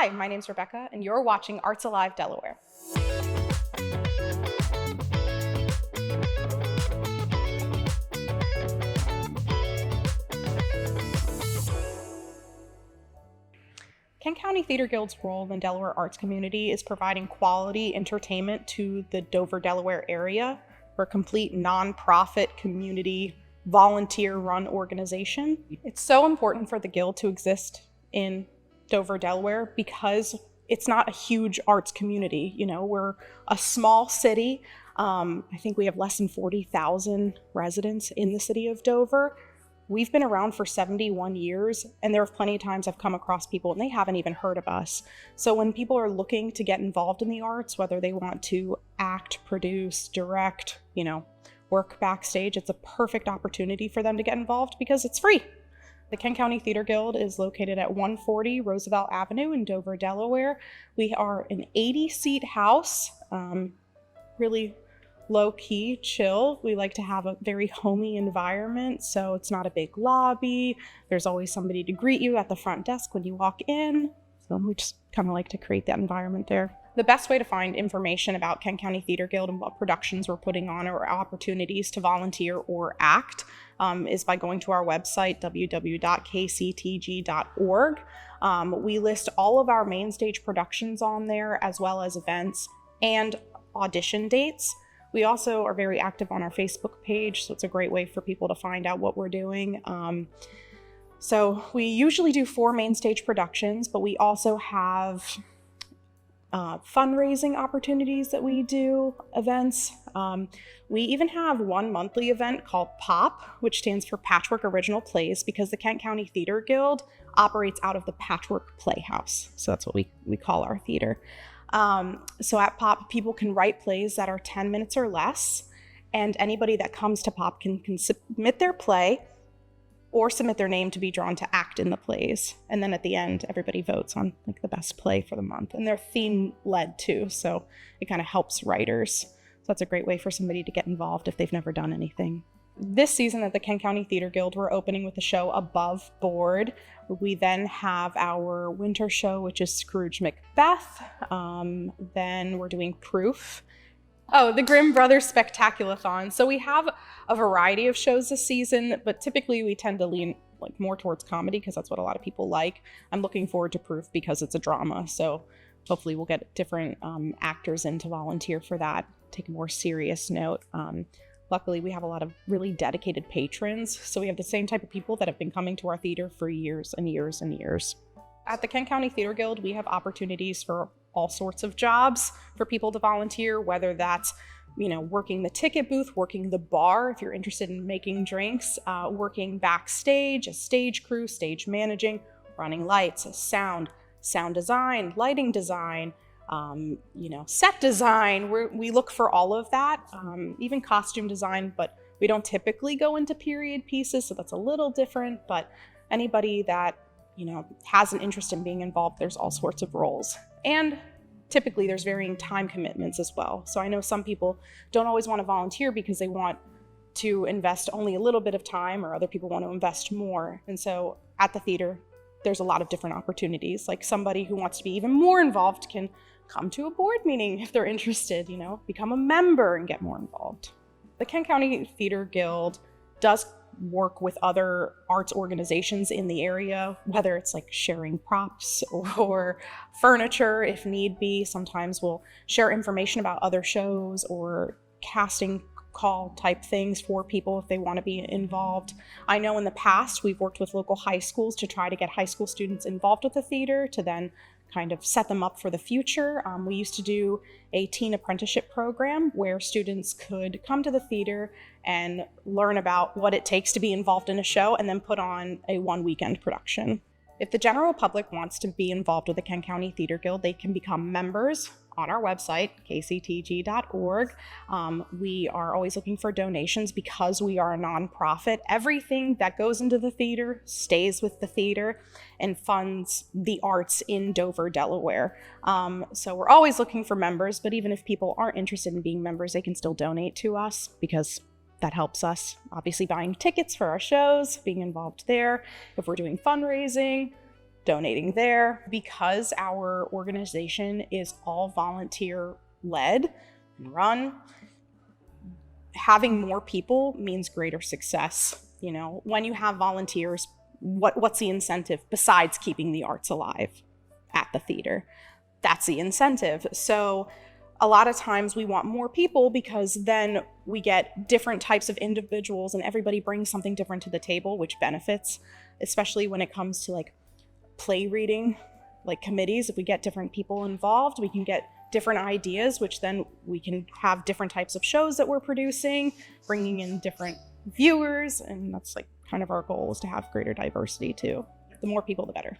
Hi, my name's Rebecca, and you're watching Arts Alive Delaware. Kent County Theater Guild's role in the Delaware arts community is providing quality entertainment to the Dover, Delaware area. We're a complete nonprofit community volunteer-run organization. It's so important for the Guild to exist in Dover, Delaware, because it's not a huge arts community. You know, we're a small city. I think we have less than 40,000 residents in the city of Dover. We've been around for 71 years, and there are plenty of times I've come across people and they haven't even heard of us. So when people are looking to get involved in the arts, whether they want to act, produce, direct, work backstage, it's a perfect opportunity for them to get involved because it's free. The Kent County Theater Guild is located at 140 Roosevelt Avenue in Dover, Delaware. We are an 80-seat house, really low-key, chill. We like to have a very homey environment, so it's not a big lobby. There's always somebody to greet you at the front desk when you walk in. So we just kind of like to create that environment there. The best way to find information about Kent County Theater Guild and what productions we're putting on or opportunities to volunteer or act is by going to our website, www.kctg.org. We list all of our main stage productions on there, as well as events and audition dates. We also are very active on our Facebook page, so it's a great way for people to find out what we're doing. So we usually do 4 main stage productions, but we also have fundraising opportunities that we do, events. We even have one monthly event called POP, which stands for Patchwork Original Plays, because the Kent County Theater Guild operates out of the Patchwork Playhouse. So that's what we call our theater. So at POP, people can write plays that are 10 minutes or less, and anybody that comes to POP can submit their play or submit their name to be drawn to act in the plays. And then at the end, everybody votes on the best play for the month. And they're theme-led too, so it kind of helps writers. So that's a great way for somebody to get involved if they've never done anything. This season at the Kent County Theater Guild, we're opening with the show Above Board. We then have our winter show, which is Scrooge Macbeth. Then we're doing Proof. Oh, the Grimm Brothers Spectaculathon. So we have a variety of shows this season, but typically we tend to lean more towards comedy because that's what a lot of people like. I'm looking forward to Proof because it's a drama, so hopefully we'll get different actors in to volunteer for that, take a more serious note. Luckily, we have a lot of really dedicated patrons, so we have the same type of people that have been coming to our theater for years and years and years. At the Kent County Theater Guild, we have opportunities for all sorts of jobs for people to volunteer, whether that's working the ticket booth, working the bar if you're interested in making drinks, working backstage, a stage crew, stage managing, running lights, sound design, lighting design, set design. We look for all of that, even costume design, but we don't typically go into period pieces, so that's a little different. But anybody that has an interest in being involved, there's all sorts of roles. And typically there's varying time commitments as well. So I know some people don't always want to volunteer because they want to invest only a little bit of time, or other people want to invest more. And so at the theater, there's a lot of different opportunities. Like somebody who wants to be even more involved can come to a board meeting if they're interested, become a member and get more involved. The Kent County Theater Guild does work with other arts organizations in the area, whether it's sharing props or furniture if need be. Sometimes we'll share information about other shows or casting call type things for people if they want to be involved. I know in the past we've worked with local high schools to try to get high school students involved with the theater to then kind of set them up for the future. We used to do a teen apprenticeship program where students could come to the theater and learn about what it takes to be involved in a show and then put on a one-weekend production. If the general public wants to be involved with the Kent County Theater Guild, they can become members on our website, kctg.org. We are always looking for donations because we are a nonprofit. Everything that goes into the theater stays with the theater and funds the arts in Dover, Delaware. So we're always looking for members, but even if people aren't interested in being members, they can still donate to us because that helps us. Obviously buying tickets for our shows, being involved there. If we're doing fundraising, donating there. Because our organization is all volunteer led and run, having more people means greater success. You know, when you have volunteers, what's the incentive besides keeping the arts alive at the theater? That's the incentive. So a lot of times we want more people because then we get different types of individuals and everybody brings something different to the table, which benefits, especially when it comes to like play reading, like committees. If we get different people involved, we can get different ideas, which then we can have different types of shows that we're producing, bringing in different viewers. And that's like kind of our goal, is to have greater diversity too. The more people, the better.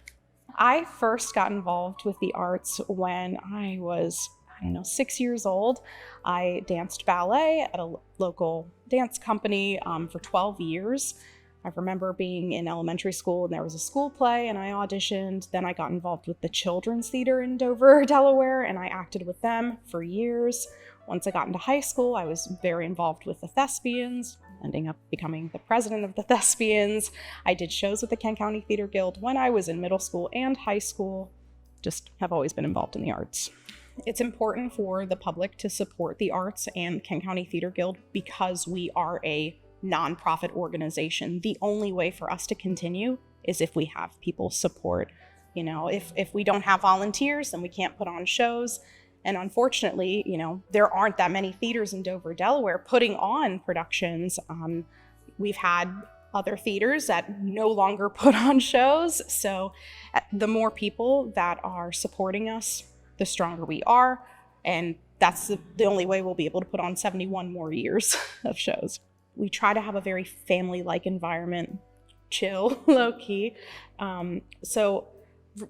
I first got involved with the arts when I was, 6 years old. I danced ballet at a local dance company for 12 years. I remember being in elementary school and there was a school play and I auditioned. Then I got involved with the Children's Theater in Dover, Delaware, and I acted with them for years. Once I got into high school, I was very involved with the Thespians, ending up becoming the president of the Thespians. I did shows with the Kent County Theater Guild when I was in middle school and high school. Just have always been involved in the arts. It's important for the public to support the arts and Kent County Theater Guild because we are a nonprofit organization. The only way for us to continue is if we have people support. You know, if we don't have volunteers, then we can't put on shows. And unfortunately, there aren't that many theaters in Dover, Delaware putting on productions. We've had other theaters that no longer put on shows. So the more people that are supporting us, the stronger we are. And that's the only way we'll be able to put on 71 more years of shows. We try to have a very family-like environment, chill, low-key. So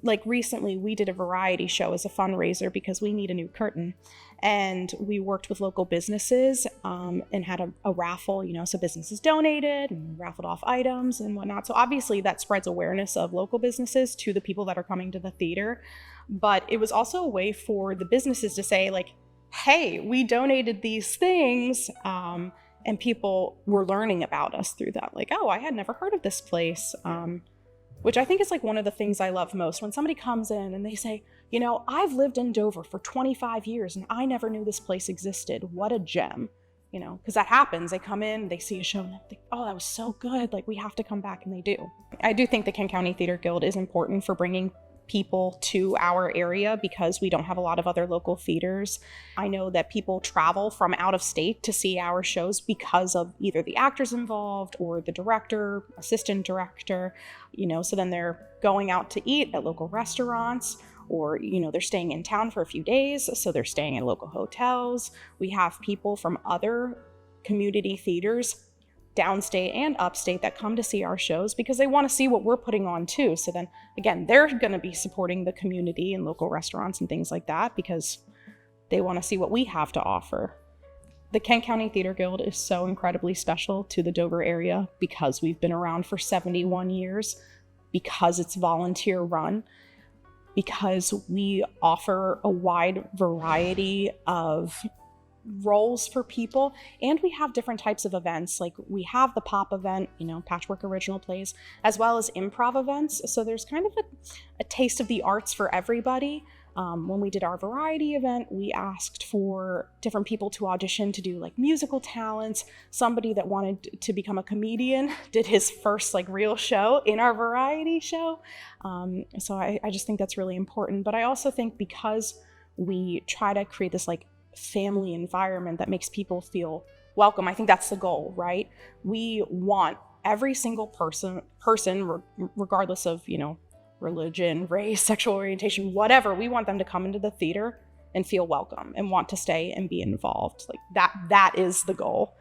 like recently we did a variety show as a fundraiser because we need a new curtain. And we worked with local businesses and had a raffle, so businesses donated and raffled off items and whatnot. So obviously that spreads awareness of local businesses to the people that are coming to the theater. But it was also a way for the businesses to say like, hey, we donated these things. And people were learning about us through that. Like, oh, I had never heard of this place. Which I think is like one of the things I love most. When somebody comes in and they say, I've lived in Dover for 25 years and I never knew this place existed. What a gem, because that happens. They come in, they see a show and they think, oh, that was so good. Like, we have to come back, and they do. I do think the Kent County Theater Guild is important for bringing people to our area because we don't have a lot of other local theaters. I know that people travel from out of state to see our shows because of either the actors involved or the director, assistant director, so then they're going out to eat at local restaurants, or, they're staying in town for a few days, so they're staying in local hotels. We have people from other community theaters, downstate and upstate, that come to see our shows because they want to see what we're putting on too. So then again, they're going to be supporting the community and local restaurants and things like that because they want to see what we have to offer. The Kent County Theater Guild is so incredibly special to the Dover area because we've been around for 71 years, because it's volunteer run, because we offer a wide variety of roles for people, and we have different types of events. Like we have the pop event, patchwork original plays, as well as improv events. So there's kind of a taste of the arts for everybody. When we did our variety event, we asked for different people to audition to do like musical talents. Somebody that wanted to become a comedian did his first like real show in our variety show. So I just think that's really important. But I also think because we try to create this like family environment that makes people feel welcome, I think that's the goal, right? We want every single person, regardless of, religion, race, sexual orientation, whatever, we want them to come into the theater and feel welcome and want to stay and be involved. Like that is the goal.